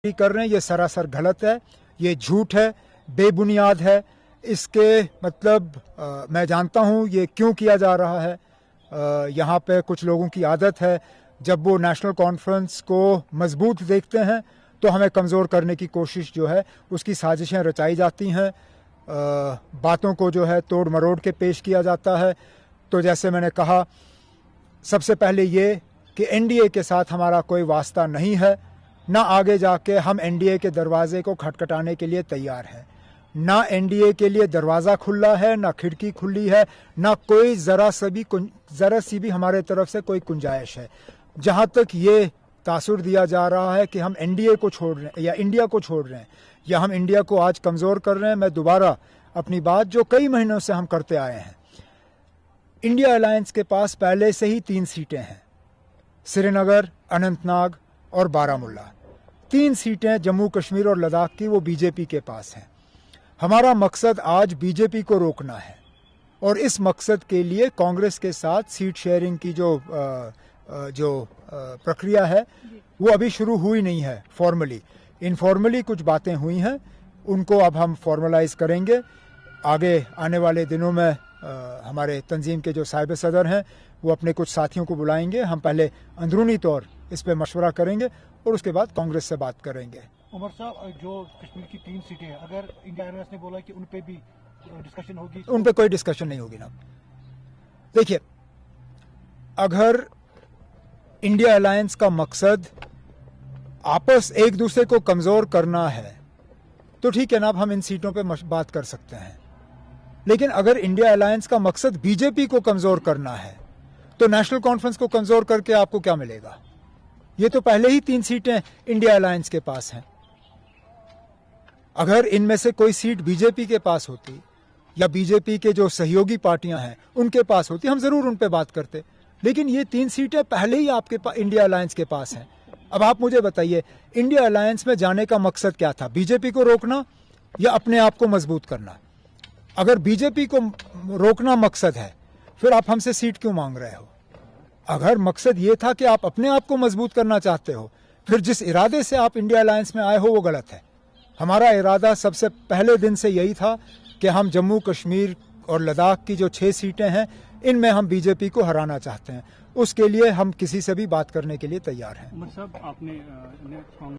कर रहे हैं ये सरासर गलत है, ये झूठ है, बेबुनियाद है। इसके मतलब मैं जानता हूँ ये क्यों किया जा रहा है। यहाँ पे कुछ लोगों की आदत है जब वो नेशनल कॉन्फ्रेंस को मजबूत देखते हैं तो हमें कमज़ोर करने की कोशिश जो है उसकी साजिशें रचाई जाती हैं, बातों को जो है तोड़ मरोड़ के पेश किया जाता है। तो जैसे मैंने कहा, सबसे पहले ये कि एनडीए के साथ हमारा कोई वास्ता नहीं है, ना आगे जाके हम एनडीए के दरवाजे को खटखटाने के लिए तैयार हैं। ना एनडीए के लिए दरवाज़ा खुला है, ना खिड़की खुली है, ना कोई ज़रा सी भी हमारे तरफ से कोई गुंजाइश है। जहाँ तक ये तासुर दिया जा रहा है कि हम एनडीए को छोड़ रहे हैं या इंडिया को छोड़ रहे हैं या हम इंडिया को आज कमज़ोर कर रहे हैं, मैं दोबारा अपनी बात जो कई महीनों से हम करते आए हैं, इंडिया अलायंस के पास पहले से ही 3 सीटें हैं, श्रीनगर, अनंतनाग और बारामुल्ला। 3 सीटें जम्मू कश्मीर और लद्दाख की वो बीजेपी के पास हैं। हमारा मकसद आज बीजेपी को रोकना है और इस मकसद के लिए कांग्रेस के साथ सीट शेयरिंग की जो प्रक्रिया है वो अभी शुरू हुई नहीं है। फॉर्मली इनफॉर्मली कुछ बातें हुई हैं, उनको अब हम फॉर्मलाइज करेंगे। आगे आने वाले दिनों में हमारे तंजीम के जो साहिब सदर हैं वो अपने कुछ साथियों को बुलाएंगे। हम पहले अंदरूनी तौर इस पर मशवरा करेंगे और उसके बाद कांग्रेस से बात करेंगे। उमर साहब, जो कश्मीर की 3 सीटें हैं, अगर इंडिया अलायंस ने बोला कि उन पे भी डिस्कशन होगी, उन पे कोई डिस्कशन नहीं होगी ना। देखिए, अगर इंडिया अलायंस का मकसद आपस एक दूसरे को कमजोर करना है तो ठीक है ना, अब हम इन सीटों पे बात कर सकते हैं। लेकिन अगर इंडिया अलायंस का मकसद बीजेपी को कमजोर करना है तो नेशनल कॉन्फ्रेंस को कमजोर करके आपको क्या मिलेगा? ये तो पहले ही 3 सीटें इंडिया अलायंस के पास हैं। अगर इनमें से कोई सीट बीजेपी के पास होती या बीजेपी के जो सहयोगी पार्टियां हैं उनके पास होती, हम जरूर उन पे बात करते। लेकिन ये 3 सीटें पहले ही आपके पास इंडिया अलायंस के पास हैं। अब आप मुझे बताइए, इंडिया अलायंस में जाने का मकसद क्या था? बीजेपी को रोकना या अपने आप को मजबूत करना? अगर बीजेपी को रोकना मकसद है फिर आप हमसे सीट क्यों मांग रहे हो? अगर मकसद ये था कि आप अपने आप को मजबूत करना चाहते हो, फिर जिस इरादे से आप इंडिया अलायंस में आए हो वो गलत है। हमारा इरादा सबसे पहले दिन से यही था कि हम जम्मू कश्मीर और लद्दाख की जो 6 सीटें हैं इनमें हम बीजेपी को हराना चाहते हैं। उसके लिए हम किसी से भी बात करने के लिए तैयार हैं। उमर साहब, आपने